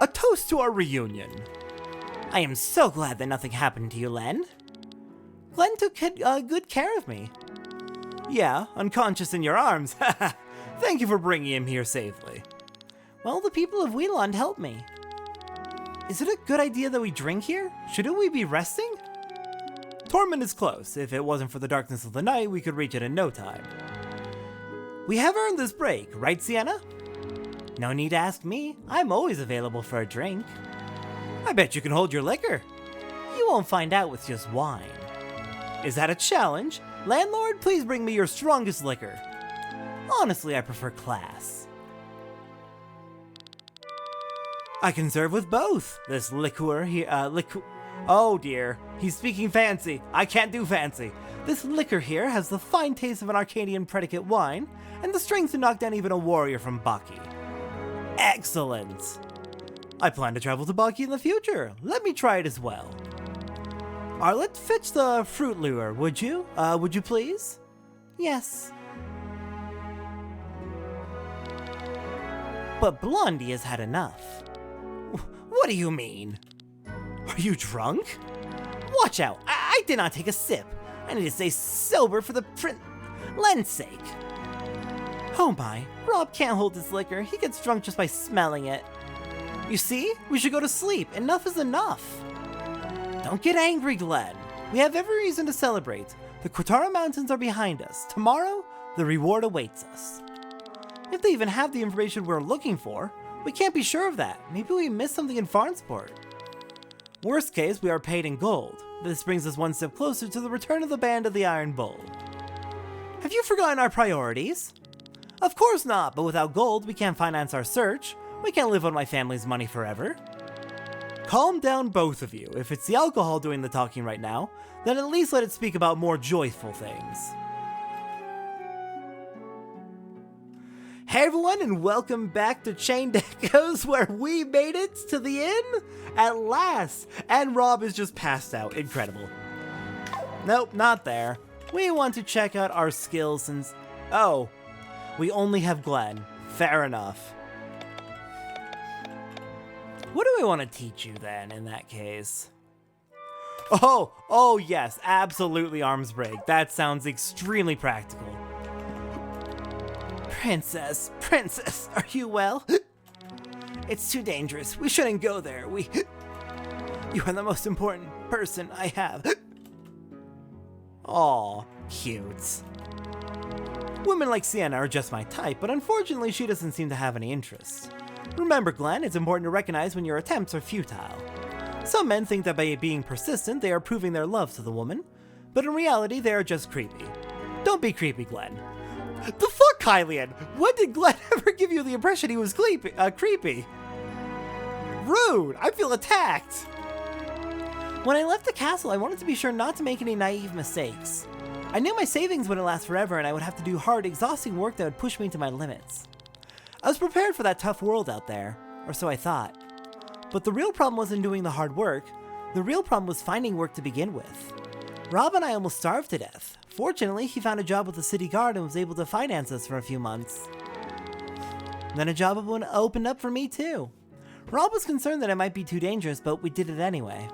A toast to our reunion. I am so glad that nothing happened to you, Len. Glenn took good care of me. Yeah, unconscious in your arms. Thank you for bringing him here safely. Well, the people of Wheeland helped me. Is it a good idea that we drink here? Shouldn't we be resting? Torment is close. If it wasn't for the darkness of the night, we could reach it in no time. We have earned this break, right, Sienna? No need to ask me. I'm always available for a drink. I bet you can hold your liquor. You won't find out with just wine. Is that a challenge? Landlord, please bring me your strongest liquor. Honestly, I prefer class. I can serve with both. This liqueur here, oh dear, he's speaking fancy. I can't do fancy. This liquor here has the fine taste of an Arcadian predicate wine, and the strength to knock down even a warrior from Baki. Excellent. I plan to travel to Baki in the future. Let me try it as well. Arlet, fetch the fruit lure, would you? Would you please? Yes. But Blondie has had enough. What do you mean? Are you drunk? Watch out! I did not take a sip. I need to stay sober for the Len's sake. Oh my, Rob can't hold his liquor. He gets drunk just by smelling it. You see? We should go to sleep. Enough is enough. Don't get angry, Glenn. We have every reason to celebrate. The Quatara Mountains are behind us. Tomorrow, the reward awaits us. If they even have the information we're looking for, we can't be sure of that. Maybe we missed something in Farnsport. Worst case, we are paid in gold. This brings us one step closer to the return of the Band of the Iron Bull. Have you forgotten our priorities? Of course not, but without gold, we can't finance our search. We can't live on my family's money forever. Calm down, both of you. If it's the alcohol doing the talking right now, then at least let it speak about more joyful things. Hey everyone, and welcome back to Chained Echoes, where we made it to the inn at last, and Rob is just passed out. Incredible. Nope, not there. We want to check out our skills since... Oh, we only have Glenn. Fair enough. What do we want to teach you then, in that case? Oh yes, absolutely arms break. That sounds extremely practical. Princess, are you well? It's too dangerous. We shouldn't go there. You are the most important person I have. Aw, cute. Women like Sienna are just my type, but unfortunately she doesn't seem to have any interest. Remember, Glenn, it's important to recognize when your attempts are futile. Some men think that by being persistent, they are proving their love to the woman, but in reality, they are just creepy. Don't be creepy, Glenn. The fuck, Hylian? When did Glenn ever give you the impression he was creepy? Rude! I feel attacked! When I left the castle, I wanted to be sure not to make any naive mistakes. I knew my savings wouldn't last forever and I would have to do hard, exhausting work that would push me to my limits. I was prepared for that tough world out there, or so I thought. But the real problem wasn't doing the hard work. The real problem was finding work to begin with. Rob and I almost starved to death. Fortunately, he found a job with the city guard and was able to finance us for a few months. Then a job opened up for me too. Rob was concerned that it might be too dangerous, but we did it anyway.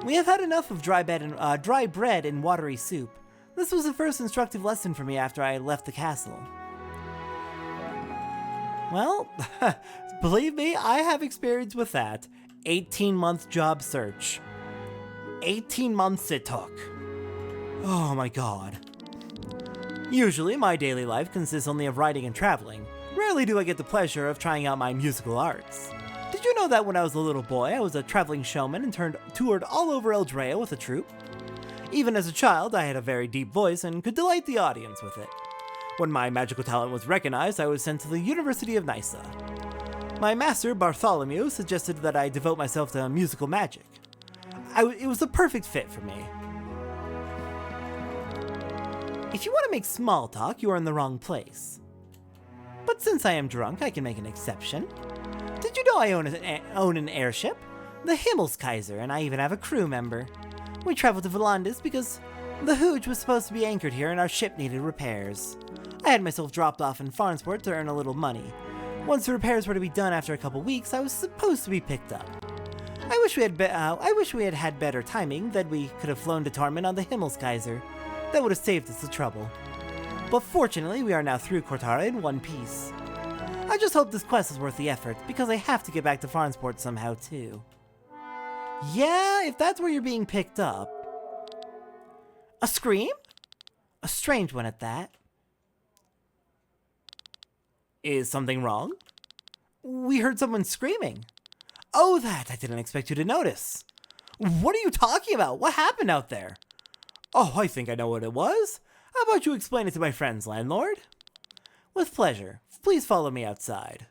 We have had enough of dry bread and watery soup. This was the first instructive lesson for me after I left the castle. Well, believe me, I have experience with that. 18-month job search. 18 months it took. Oh my god. Usually, my daily life consists only of writing and traveling. Rarely do I get the pleasure of trying out my musical arts. Did you know that when I was a little boy, I was a traveling showman and toured all over Eldrea with a troupe? Even as a child, I had a very deep voice and could delight the audience with it. When my magical talent was recognized, I was sent to the University of Nysa. My master, Bartholomew, suggested that I devote myself to musical magic. It was the perfect fit for me. If you want to make small talk, you are in the wrong place. But since I am drunk, I can make an exception. Did you know I own an airship? The Himmelskaiser, and I even have a crew member. We traveled to Volandis because the Hooge was supposed to be anchored here and our ship needed repairs. I had myself dropped off in Farnsport to earn a little money. Once the repairs were to be done after a couple weeks, I was supposed to be picked up. I wish we had had better timing, that we could have flown to Torment on the Himmelskaiser. That would have saved us the trouble. But fortunately, we are now through Cortara in one piece. I just hope this quest is worth the effort, because I have to get back to Farnsport somehow too. Yeah, if that's where you're being picked up. A scream? A strange one at that. Is something wrong? We heard someone screaming. Oh, that! I didn't expect you to notice. What are you talking about? What happened out there? Oh, I think I know what it was. How about you explain it to my friends, landlord? With pleasure. Please follow me outside.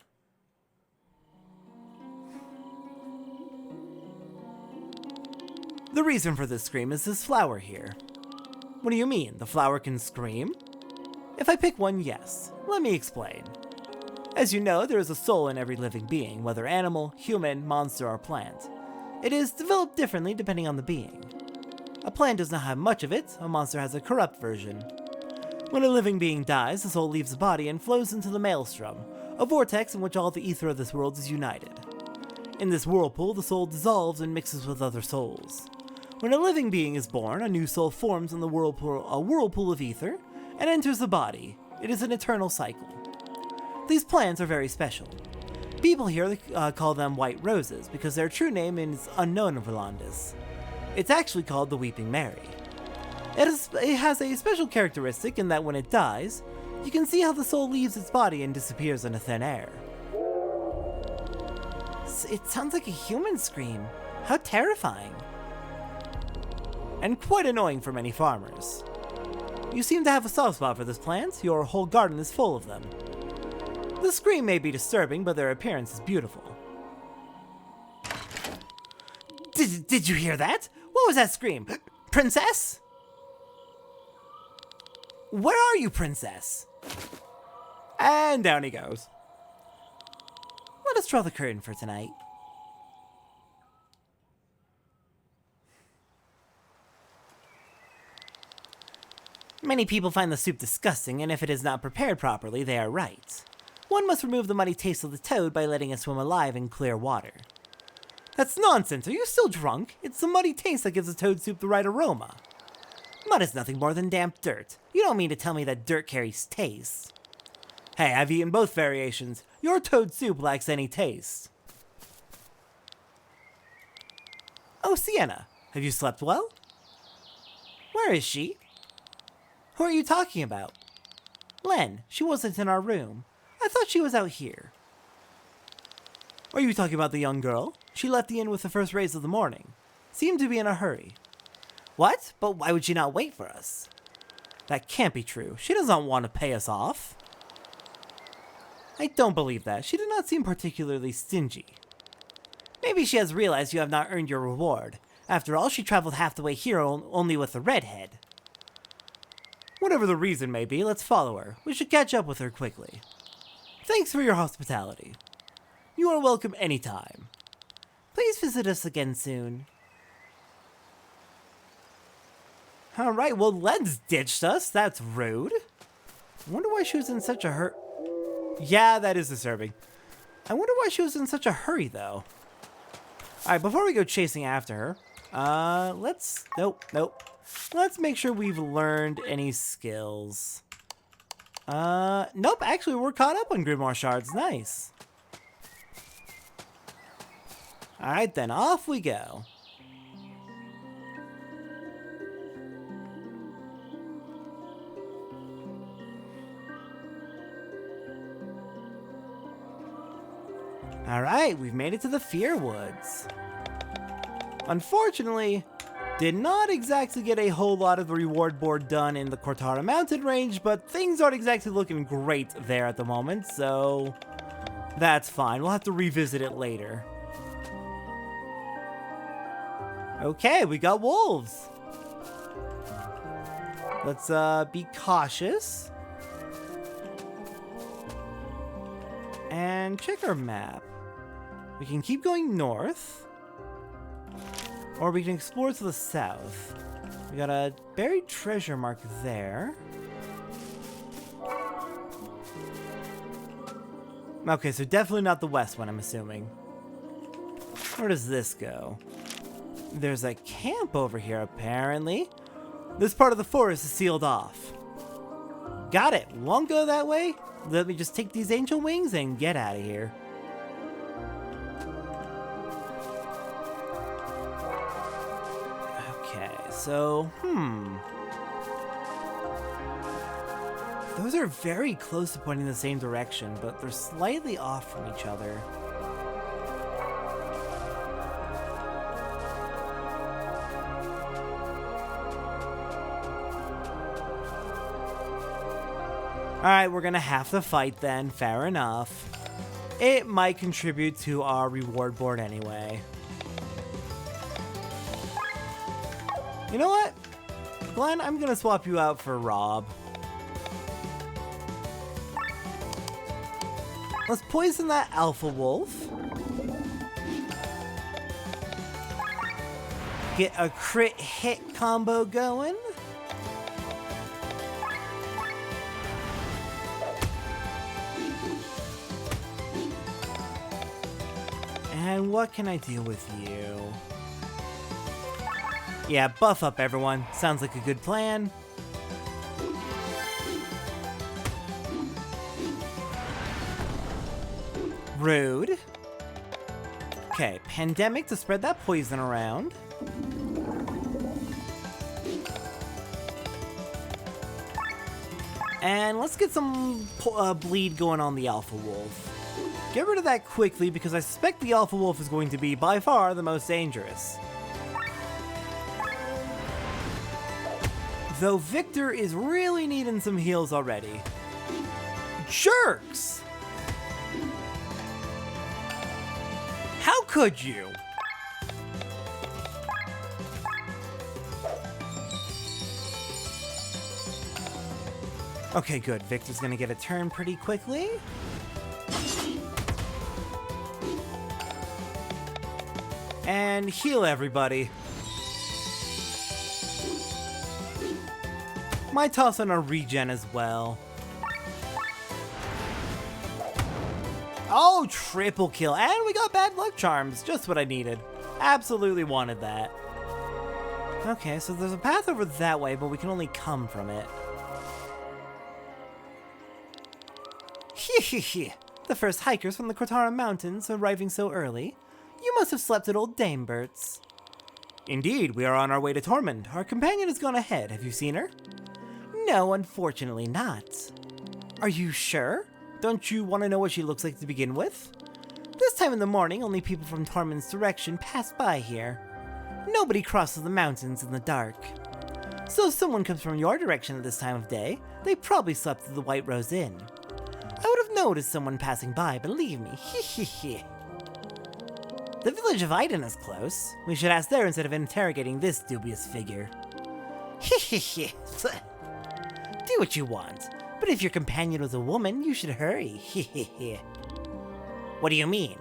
The reason for this scream is this flower here. What do you mean? The flower can scream? If I pick one, yes. Let me explain. As you know, there is a soul in every living being, whether animal, human, monster, or plant. It is developed differently depending on the being. A plant does not have much of it, a monster has a corrupt version. When a living being dies, the soul leaves the body and flows into the maelstrom, a vortex in which all the ether of this world is united. In this whirlpool, the soul dissolves and mixes with other souls. When a living being is born, a new soul forms in the whirlpool of ether and enters the body. It is an eternal cycle. These plants are very special. People here call them white roses because their true name is unknown in Verlandis. It's actually called the Weeping Mary. It has a special characteristic in that when it dies, you can see how the soul leaves its body and disappears into thin air. It sounds like a human scream. How terrifying. And quite annoying for many farmers. You seem to have a soft spot for this plant. Your whole garden is full of them. The scream may be disturbing, but their appearance is beautiful. Did you hear that? What was that scream? Princess? Where are you, princess? And down he goes. Let us draw the curtain for tonight. Many people find the soup disgusting, and if it is not prepared properly, they are right. One must remove the muddy taste of the toad by letting it swim alive in clear water. That's nonsense. Are you still drunk? It's the muddy taste that gives the toad soup the right aroma. Mud is nothing more than damp dirt. You don't mean to tell me that dirt carries taste. Hey, I've eaten both variations. Your toad soup lacks any taste. Oh, Sienna. Have you slept well? Where is she? Who are you talking about? Len. She wasn't in our room. I thought she was out here. Are you talking about the young girl? She left the inn with the first rays of the morning. Seemed to be in a hurry. What? But why would she not wait for us? That can't be true. She does not want to pay us off. I don't believe that. She did not seem particularly stingy. Maybe she has realized you have not earned your reward. After all, she traveled half the way here only with a redhead. Whatever the reason may be, let's follow her. We should catch up with her quickly. Thanks for your hospitality. You are welcome anytime. Please visit us again soon. Alright, well, Len's ditched us. That's rude. I wonder why she was in such a hurry. Yeah, that is disturbing. I wonder why she was in such a hurry, though. Alright, before we go chasing after her, nope. Let's make sure we've learned any skills. Nope, actually, we're caught up on Grimoire Shards. Nice. Alright, then, off we go. Alright, we've made it to the Fear Woods. Unfortunately, did not exactly get a whole lot of the reward board done in the Cortara mountain range, but things aren't exactly looking great there at the moment, so that's fine. We'll have to revisit it later. Okay, we got wolves. Let's be cautious. And check our map. We can keep going north. Or we can explore to the south. We got a buried treasure mark there. Okay, so definitely not the west one, I'm assuming. Where does this go? There's a camp over here, apparently. This part of the forest is sealed off. Got it. Won't go that way. Let me just take these angel wings and get out of here. Okay, so, those are very close to pointing in the same direction, but they're slightly off from each other. Alright, we're gonna have to fight then. Fair enough. It might contribute to our reward board anyway. You know what? Glenn, I'm gonna swap you out for Rob. Let's poison that alpha wolf. Get a crit hit combo going. And what can I do with you? Yeah, buff up everyone. Sounds like a good plan. Rude. Okay, pandemic to spread that poison around. And let's get some bleed going on the alpha wolf. Get rid of that quickly because I suspect the alpha wolf is going to be by far the most dangerous. Though Victor is really needing some heals already. Jerks! How could you? Okay, good. Victor's gonna get a turn pretty quickly. And heal everybody. Might toss on a regen as well. Oh, triple kill. And we got bad luck charms. Just what I needed. Absolutely wanted that. Okay, so there's a path over that way, but we can only come from it. Hee. The first hikers from the Kotara Mountains arriving so early. You must have slept at old Dame Bert's. Indeed, we are on our way to Tormund. Our companion has gone ahead. Have you seen her? No, unfortunately not. Are you sure? Don't you want to know what she looks like to begin with? This time in the morning, only people from Tormund's direction pass by here. Nobody crosses the mountains in the dark. So if someone comes from your direction at this time of day, they probably slept at the White Rose Inn. I would have noticed someone passing by, believe me. Hee. The village of Idem is close. We should ask there instead of interrogating this dubious figure. Hee. Do what you want, but if your companion was a woman, you should hurry. Hee. What do you mean?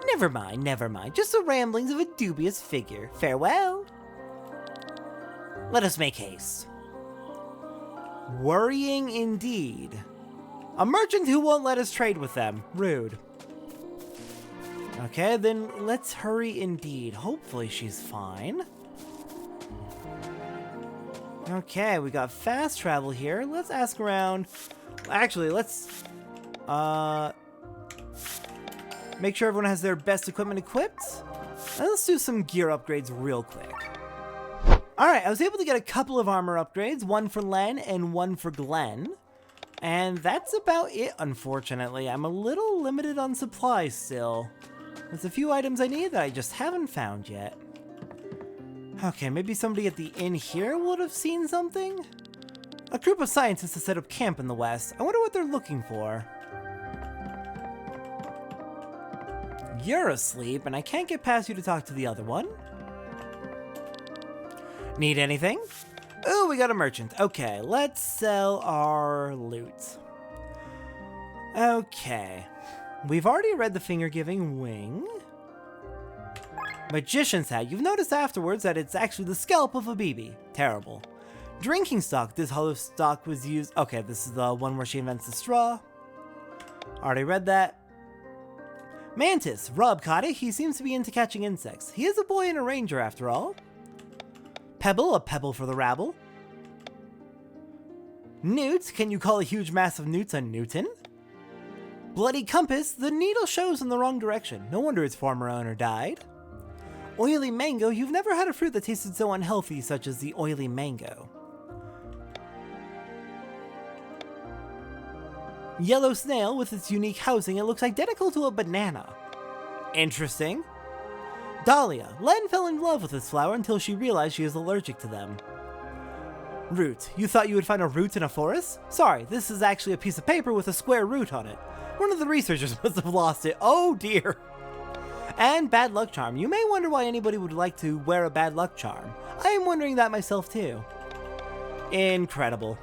Never mind. Just the ramblings of a dubious figure. Farewell. Let us make haste. Worrying indeed. A merchant who won't let us trade with them. Rude. Okay, then let's hurry indeed. Hopefully she's fine. Okay, we got fast travel here. Let's ask around. Actually, let's make sure everyone has their best equipment equipped. And let's do some gear upgrades real quick. Alright, I was able to get a couple of armor upgrades, one for Len and one for Glenn. And that's about it, unfortunately. I'm a little limited on supplies still. There's a few items I need that I just haven't found yet. Okay, maybe somebody at the inn here would have seen something? A group of scientists has set up camp in the west. I wonder what they're looking for. You're asleep, and I can't get past you to talk to the other one. Need anything? Ooh, we got a merchant. Okay, let's sell our loot. Okay. We've already read the finger-giving wing. Magician's hat. You've noticed afterwards that it's actually the scalp of a BB. Terrible. Drinking stock. This hollow stock was used... Okay, this is the one where she invents the straw. Already read that. Mantis. Rob caught it. He seems to be into catching insects. He is a boy and a ranger after all. Pebble. A pebble for the rabble. Newt. Can you call a huge mass of newts a Newton? Bloody compass. The needle shows in the wrong direction. No wonder its former owner died. Oily mango. You've never had a fruit that tasted so unhealthy, such as the oily mango. Yellow snail. With its unique housing, it looks identical to a banana. Interesting. Dahlia. Len fell in love with this flower until she realized she is allergic to them. Root. You thought you would find a root in a forest? Sorry, this is actually a piece of paper with a square root on it. One of the researchers must have lost it. Oh dear. And bad luck charm. You may wonder why anybody would like to wear a bad luck charm. I am wondering that myself too. Incredible.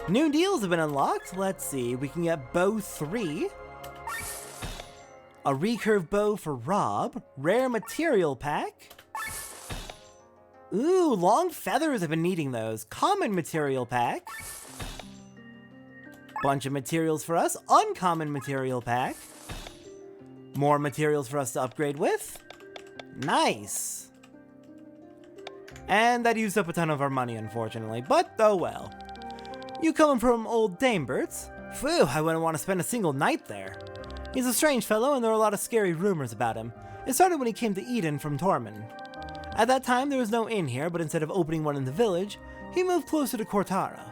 New deals have been unlocked. Let's see. We can get bow 3. A recurve bow for Rob. Rare material pack. Ooh, long feathers. I've been needing those. Common material pack. Bunch of materials for us. Uncommon material pack. More materials for us to upgrade with. Nice. And that used up a ton of our money, unfortunately. But oh well. You coming from old Damebert's? Phew, I wouldn't want to spend a single night there. He's a strange fellow, and there are a lot of scary rumors about him. It started when he came to Idem from Tormund. At that time, there was no inn here, but instead of opening one in the village, he moved closer to Cortara.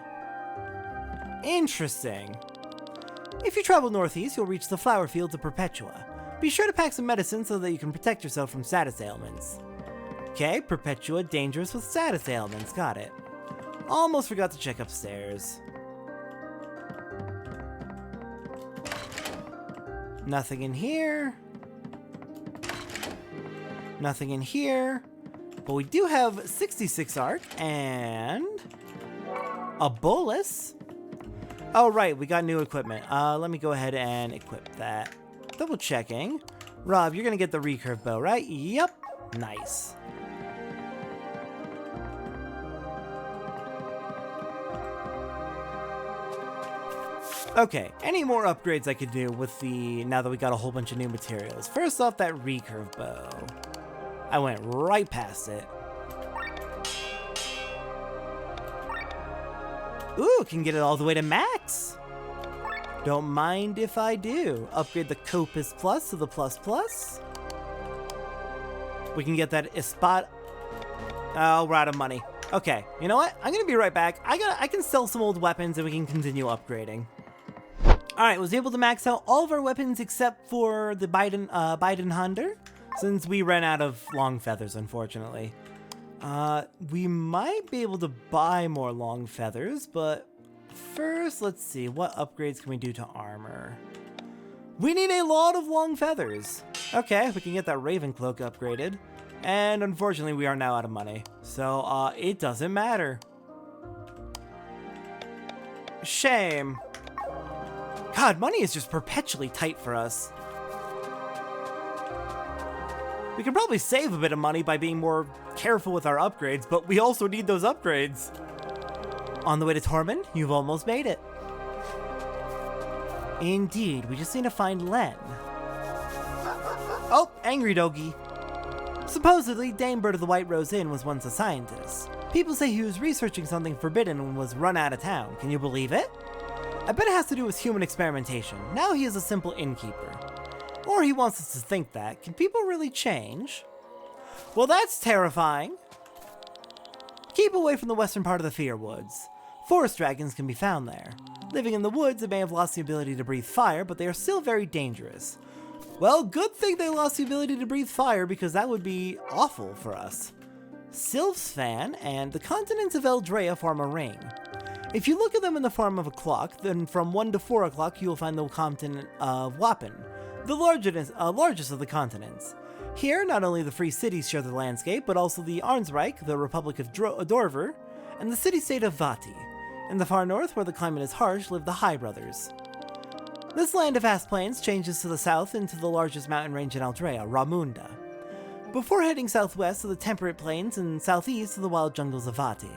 Interesting. If you travel northeast, you'll reach the flower fields of Perpetua. Be sure to pack some medicine so that you can protect yourself from status ailments. Okay, Perpetua, dangerous with status ailments. Got it. Almost forgot to check upstairs. Nothing in here. Nothing in here. But we do have 66 arc and a bolus. Oh, right. We got new equipment. Let me go ahead and equip that. Double checking. Rob, you're going to get the recurve bow, right? Yep. Nice. Okay, any more upgrades I could do with the, now that we got a whole bunch of new materials. First off, that recurve bow. I went right past it. Ooh, can get it all the way to max. Don't mind if I do. Upgrade the Copus Plus to the Plus Plus. We can get that Espada. Oh, we're out of money. Okay, you know what? I'm gonna be right back. I can sell some old weapons and we can continue upgrading. Alright, was able to max out all of our weapons except for the Biden Hunter, since we ran out of long feathers, unfortunately. We might be able to buy more long feathers, but first, let's see, what upgrades can we do to armor? We need a lot of long feathers. Okay, we can get that Raven Cloak upgraded, and unfortunately we are now out of money, so it doesn't matter. Shame. God, money is just perpetually tight for us. We could probably save a bit of money by being more careful with our upgrades, but we also need those upgrades. On the way to Tormund, you've almost made it. Indeed, we just need to find Len. Oh, angry doggy. Supposedly, Damebird of the White Rose Inn was once a scientist. People say he was researching something forbidden and was run out of town. Can you believe it? I bet it has to do with human experimentation. Now he is a simple innkeeper. Or he wants us to think that. Can people really change? Well, that's terrifying. Keep away from the western part of the Fear Woods. Forest dragons can be found there. Living in the woods, they may have lost the ability to breathe fire, but they are still very dangerous. Well, good thing they lost the ability to breathe fire, because that would be awful for us. Sylphsfan and the continents of Eldrea form a ring. If you look at them in the form of a clock, then from 1 to 4 o'clock you will find the continent of Wappen, the largest of the continents. Here, not only the free cities share the landscape, but also the Arnsreich, the Republic of Dorver, and the city-state of Vati. In the far north, where the climate is harsh, live the High Brothers. This land of vast plains changes to the south into the largest mountain range in Eldrea, Ramunda, before heading southwest to the temperate plains and southeast to the wild jungles of Vati.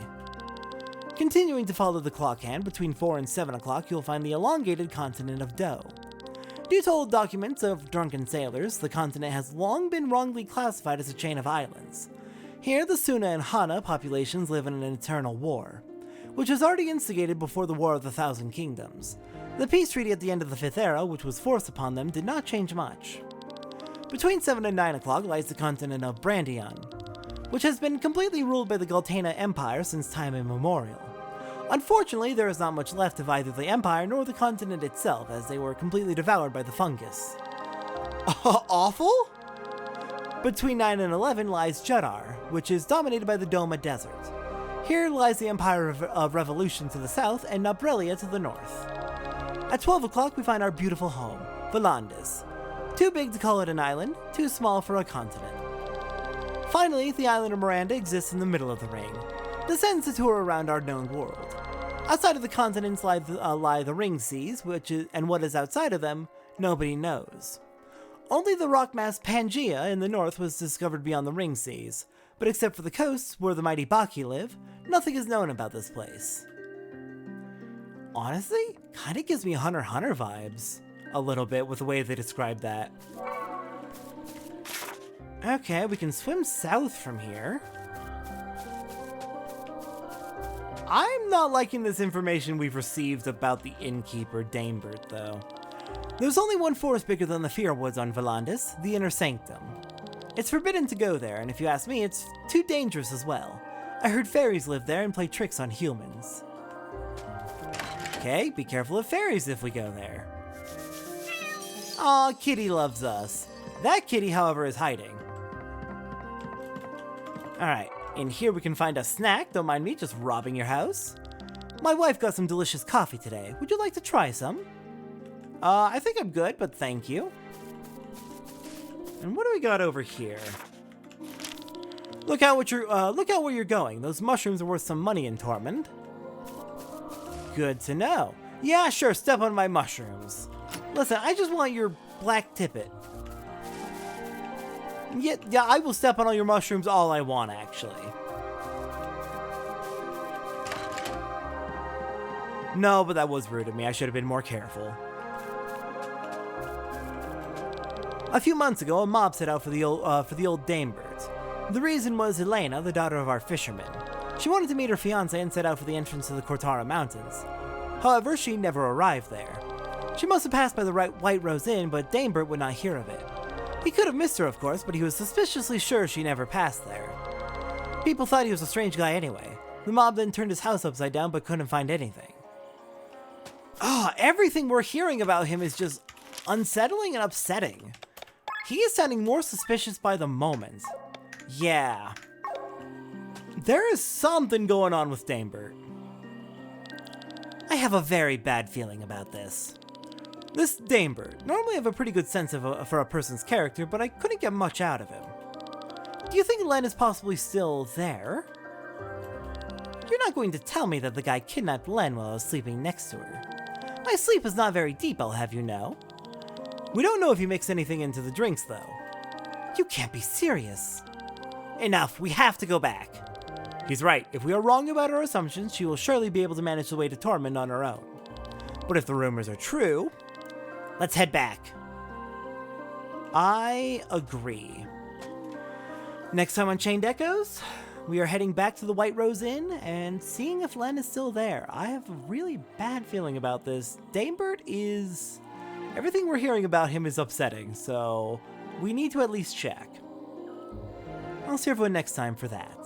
Continuing to follow the clock hand, between 4 and 7 o'clock you'll find the elongated continent of Do. Due to old documents of drunken sailors, the continent has long been wrongly classified as a chain of islands. Here, the Suna and Hana populations live in an eternal war, which was already instigated before the War of the Thousand Kingdoms. The peace treaty at the end of the Fifth Era, which was forced upon them, did not change much. Between 7 and 9 o'clock lies the continent of Brandion, which has been completely ruled by the Galtana Empire since time immemorial. Unfortunately, there is not much left of either the Empire nor the continent itself, as they were completely devoured by the fungus. Awful? Between 9 and 11 lies Jedar, which is dominated by the Doma Desert. Here lies the Empire of Revolution to the south and Nabrelia to the north. At 12 o'clock we find our beautiful home, Volandis. Too big to call it an island, too small for a continent. Finally, the island of Miranda exists in the middle of the ring. The sends a tour around our known world. Outside of the continents lie the ring seas, and what is outside of them, nobody knows. Only the rock mass Pangaea in the north was discovered beyond the ring seas, but except for the coasts where the mighty Baki live, nothing is known about this place. Honestly, kinda gives me Hunter x Hunter vibes. A little bit with the way they describe that. Okay, we can swim south from here. I'm not liking this information we've received about the innkeeper Damebert, though. There's only one forest bigger than the Fearwoods on Volandis, the Inner Sanctum. It's forbidden to go there, and if you ask me, it's too dangerous as well. I heard fairies live there and play tricks on humans. Okay, be careful of fairies if we go there. Aw, Kitty loves us. That kitty, however, is hiding. Alright, in here we can find a snack. Don't mind me just robbing your house. My wife got some delicious coffee today. Would you like to try some? I think I'm good, but thank you. And what do we got over here? Look out where you're going. Those mushrooms are worth some money in Tormund. Good to know. Yeah, sure, step on my mushrooms. Listen, I just want your black tippet. Yeah, I will step on all your mushrooms all I want, actually. No, but that was rude of me. I should have been more careful. A few months ago, a mob set out for the old Damebert. The reason was Helena, the daughter of our fisherman. She wanted to meet her fiancé and set out for the entrance to the Cortara Mountains. However, she never arrived there. She must have passed by the White Rose Inn, but Damebert would not hear of it. He could have missed her, of course, but he was suspiciously sure she never passed there. People thought he was a strange guy anyway. The mob then turned his house upside down, but couldn't find anything. Everything we're hearing about him is just unsettling and upsetting. He is sounding more suspicious by the moment. Yeah. There is something going on with Damebert. I have a very bad feeling about this. This Damebert, normally I have a pretty good sense for a person's character, but I couldn't get much out of him. Do you think Len is possibly still there? You're not going to tell me that the guy kidnapped Len while I was sleeping next to her. My sleep is not very deep, I'll have you know. We don't know if he mixed anything into the drinks, though. You can't be serious. Enough, we have to go back. He's right, if we are wrong about our assumptions, she will surely be able to manage the way to Tormund on her own. But if the rumors are true, let's head back. I agree. Next time on Chained Echoes, we are heading back to the White Rose Inn and seeing if Len is still there. I have a really bad feeling about this. Damebert is... Everything we're hearing about him is upsetting, so we need to at least check. I'll see everyone next time for that.